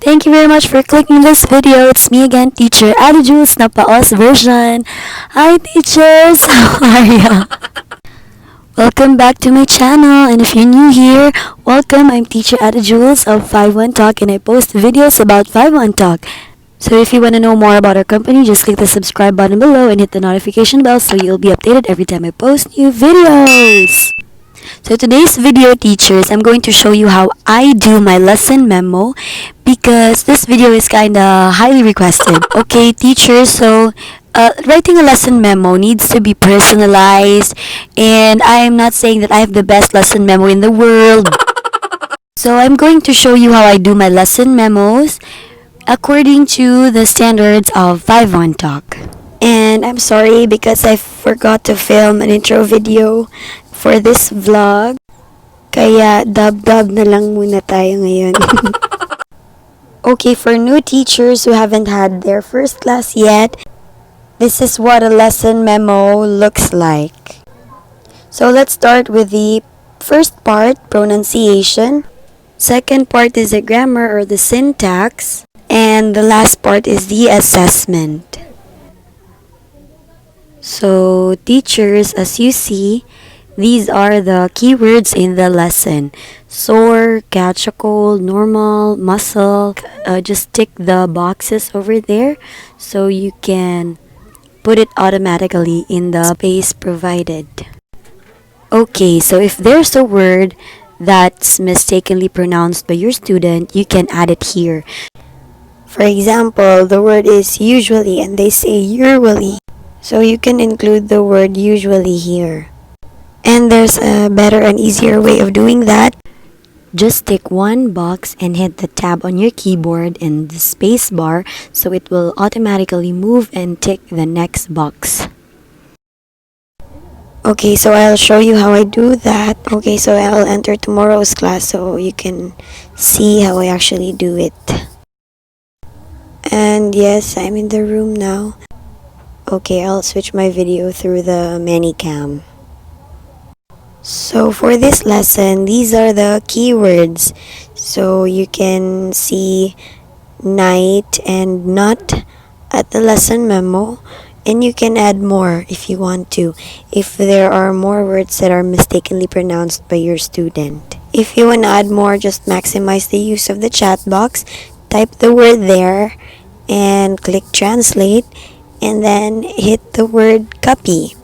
Thank you very much for clicking this video. It's me again, teacher Adah Jules na paos version. Hi teachers! How are ya? Welcome back to my channel, and if you're new here, welcome. I'm teacher Adah Jules of 51 Talk, and I post videos about 51 Talk. So if you want to know more about our company, just click the subscribe button below and hit the notification bell so you'll be updated every time I post new videos. So today's video, teachers, I'm going to show you how I do my lesson memo because this video is kinda highly requested. Okay, teachers, so writing a lesson memo needs to be personalized, and I'm not saying that I have the best lesson memo in the world. So I'm going to show you how I do my lesson memos according to the standards of 51 Talk. And I'm sorry because I forgot to film an intro video for this vlog. Kaya dub-dub na lang muna tayo ngayon. Okay, for new teachers who haven't had their first class yet, this is what a lesson memo looks like. So let's start with the first part, pronunciation. Second part is the grammar or the syntax. And the last part is the assessment. So teachers, as you see, these are the keywords in the lesson. Sore, catch a cold, normal, muscle. Just tick the boxes over there so you can put it automatically in the space provided. Okay, so if there's a word that's mistakenly pronounced by your student, you can add it here. For example, the word is usually and they say usually. So you can include the word usually here. And there's a better and easier way of doing that. Just tick one box and hit the tab on your keyboard and the space bar so it will automatically move and tick the next box. Okay, so I'll show you how I do that. Okay, so I'll enter tomorrow's class so you can see how I actually do it. And yes, I'm in the room now. Okay, I'll switch my video through the Manicam. So for this lesson, these are the keywords. So you can see night and not at the lesson memo, and you can add more if you want to, if there are more words that are mistakenly pronounced by your student. If you want to add more, just maximize the use of the chat box, type the word there, and click translate, and then hit the word copy.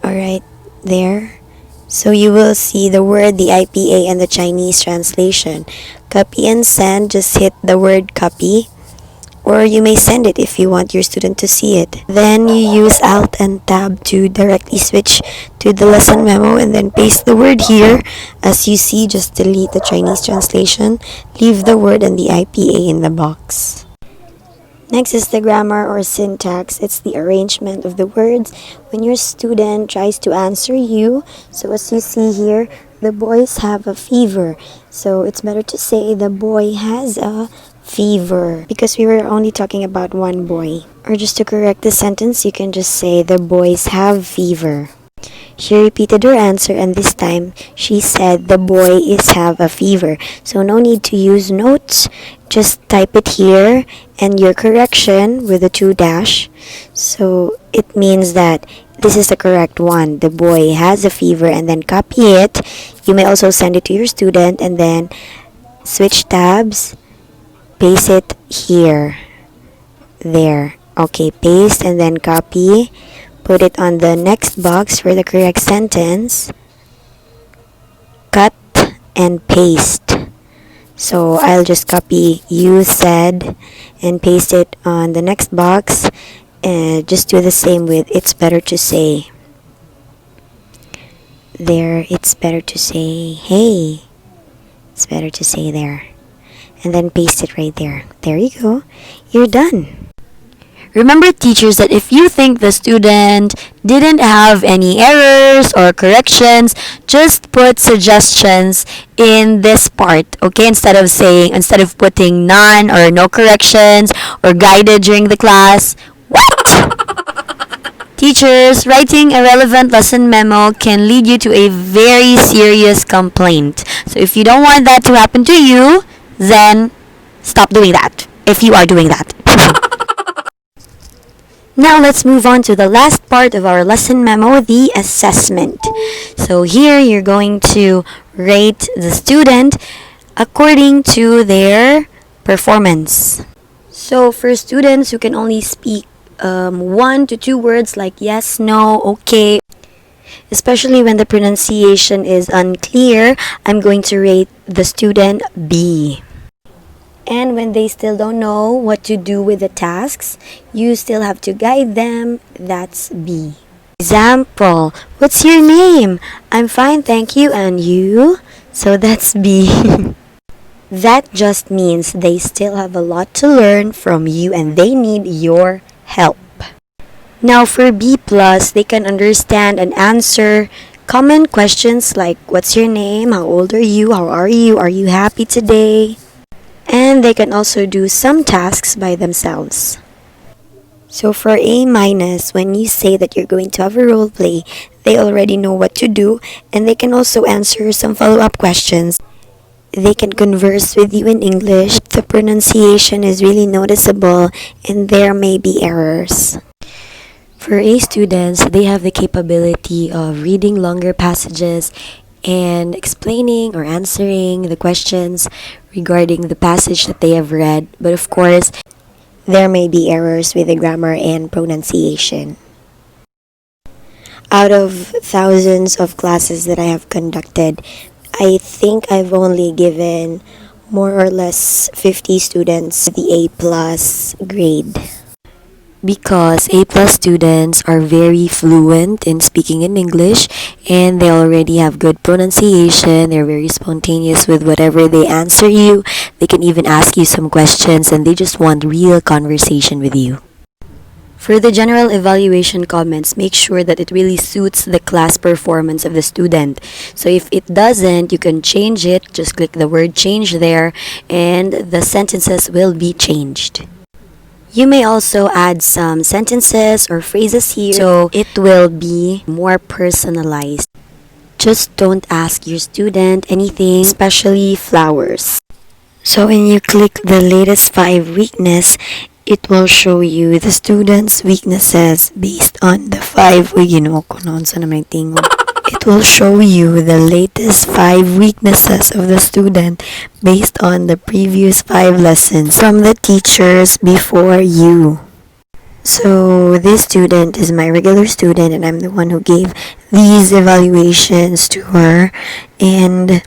Alright, there. So you will see the word, the IPA, and the Chinese translation. Copy and send, just hit the word copy. Or you may send it if you want your student to see it. Then you use Alt and Tab to directly switch to the lesson memo and then paste the word here. As you see, just delete the Chinese translation, leave the word and the IPA in the box. Next is the grammar or syntax. It's the arrangement of the words when your student tries to answer you. So as you see here, the boys have a fever. So it's better to say the boy has a fever because we were only talking about one boy. Or just to correct the sentence, you can just say the boys have fever. She repeated her answer, and this time she said the boy is have a fever. So no need to use notes. Just type it here and your correction with a 2-. So it means that this is the correct one. The boy has a fever, and then copy it. You may also send it to your student and then switch tabs, paste it here. There. Okay, paste and then copy. Put it on the next box for the correct sentence. Cut and paste. So I'll just copy you said and paste it on the next box. And just do the same with it's better to say. There, it's better to say hey. It's better to say there. And then paste it right there. There you go. You're done. Remember, teachers, that if you think the student didn't have any errors or corrections, just put suggestions in this part, okay? Instead of putting none or no corrections or guided during the class. What? Teachers, writing a relevant lesson memo can lead you to a very serious complaint. So if you don't want that to happen to you, then stop doing that if you are doing that. Now let's move on to the last part of our lesson memo, the assessment. So here you're going to rate the student according to their performance. So for students who can only speak 1 to 2 words like yes, no, okay, especially when the pronunciation is unclear, I'm going to rate the student B. And when they still don't know what to do with the tasks, you still have to guide them. That's B. Example, what's your name? I'm fine, thank you. And you? So that's B. That just means they still have a lot to learn from you and they need your help. Now for B+, they can understand and answer common questions like what's your name? How old are you? How are you? Are you happy today? And they can also do some tasks by themselves. So for A-, when you say that you're going to have a role play, they already know what to do and they can also answer some follow-up questions. They can converse with you in English. The pronunciation is really noticeable and there may be errors. For A students, they have the capability of reading longer passages and explaining or answering the questions regarding the passage that they have read. But of course, there may be errors with the grammar and pronunciation. Out of thousands of classes that I have conducted, I think I've only given more or less 50 students the A+ grade. Because A+ students are very fluent in speaking in English and they already have good pronunciation, they're very spontaneous with whatever they answer you, they can even ask you some questions and they just want real conversation with you. For the general evaluation comments, make sure that it really suits the class performance of the student. So if it doesn't, you can change it, just click the word change there and the sentences will be changed. You may also add some sentences or phrases here so it will be more personalized. Just don't ask your student anything, especially flowers. So when you click the latest 5 weakness, it will show you the student's weaknesses based on the 5 It will show you the latest 5 weaknesses of the student based on the previous 5 lessons from the teachers before you. So this student is my regular student and I'm the one who gave these evaluations to her, and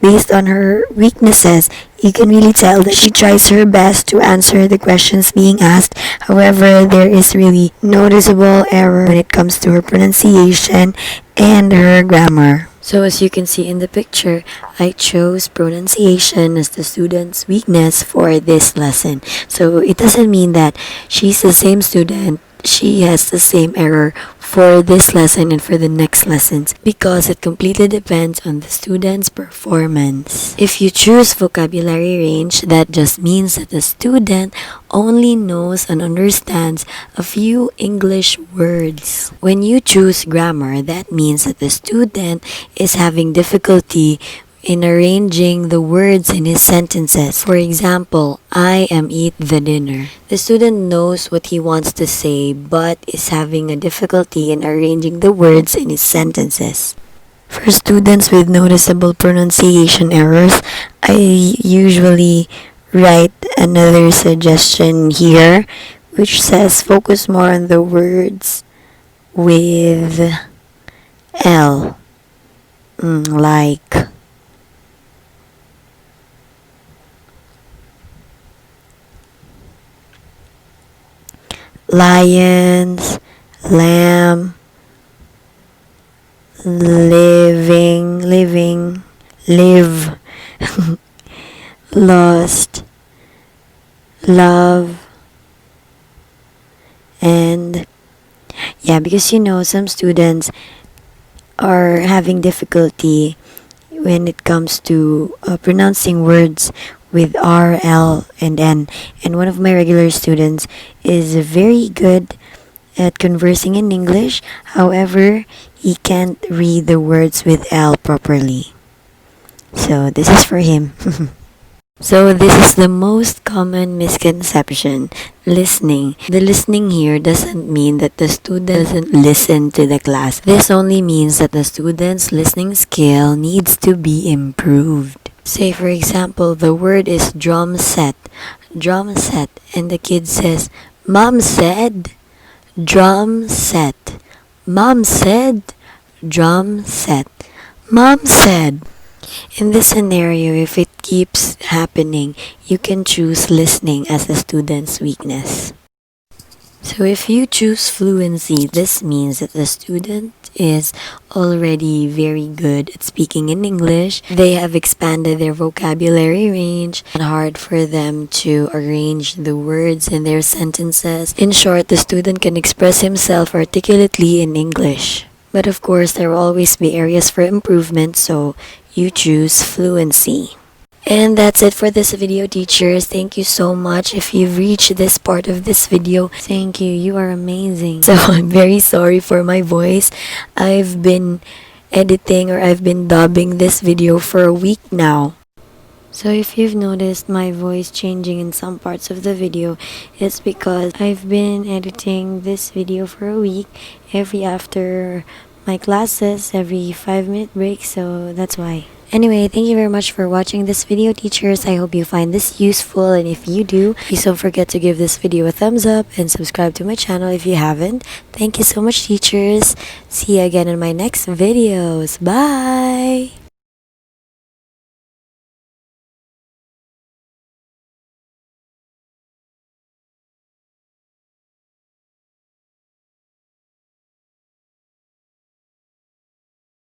based on her weaknesses, you can really tell that she tries her best to answer the questions being asked. However, there is really noticeable error when it comes to her pronunciation and her grammar. So as you can see in the picture, I chose pronunciation as the student's weakness for this lesson. So it doesn't mean that she's the same student, she has the same error for this lesson and for the next lessons, because it completely depends on the student's performance. If you choose vocabulary range, that just means that the student only knows and understands a few English words. When you choose grammar, that means that the student is having difficulty in arranging the words in his sentences. For example, I am eat the dinner. The student knows what he wants to say but is having a difficulty in arranging the words in his sentences. For students with noticeable pronunciation errors, I usually write another suggestion here which says focus more on the words with L, like lions, lamb, live, lost, love, and because some students are having difficulty when it comes to pronouncing words with R, L, and N. And one of my regular students is very good at conversing in English. However, he can't read the words with L properly. So this is for him. So this is the most common misconception, listening. The listening here doesn't mean that the student doesn't listen to the class. This only means that the student's listening skill needs to be improved. Say for example, the word is drum set, and the kid says, Mom said, drum set. Mom said, drum set. Mom said. In this scenario, if it keeps happening, you can choose listening as a student's weakness. So if you choose fluency, this means that the student is already very good at speaking in English. They have expanded their vocabulary range and hard for them to arrange the words in their sentences. In short, the student can express himself articulately in English. But of course, there will always be areas for improvement, so you choose fluency. And that's it for this video, teachers. Thank you so much. If you've reached this part of this video, thank you. You are amazing. So I'm very sorry for my voice. I've been editing or I've been dubbing this video for a week now. So if you've noticed my voice changing in some parts of the video, it's because I've been editing this video for a week every after my classes, every 5-minute break, so that's why. Anyway, thank you very much for watching this video, teachers. I hope you find this useful, and if you do, please don't forget to give this video a thumbs up and subscribe to my channel if you haven't. Thank you so much, teachers. See you again in my next videos. Bye!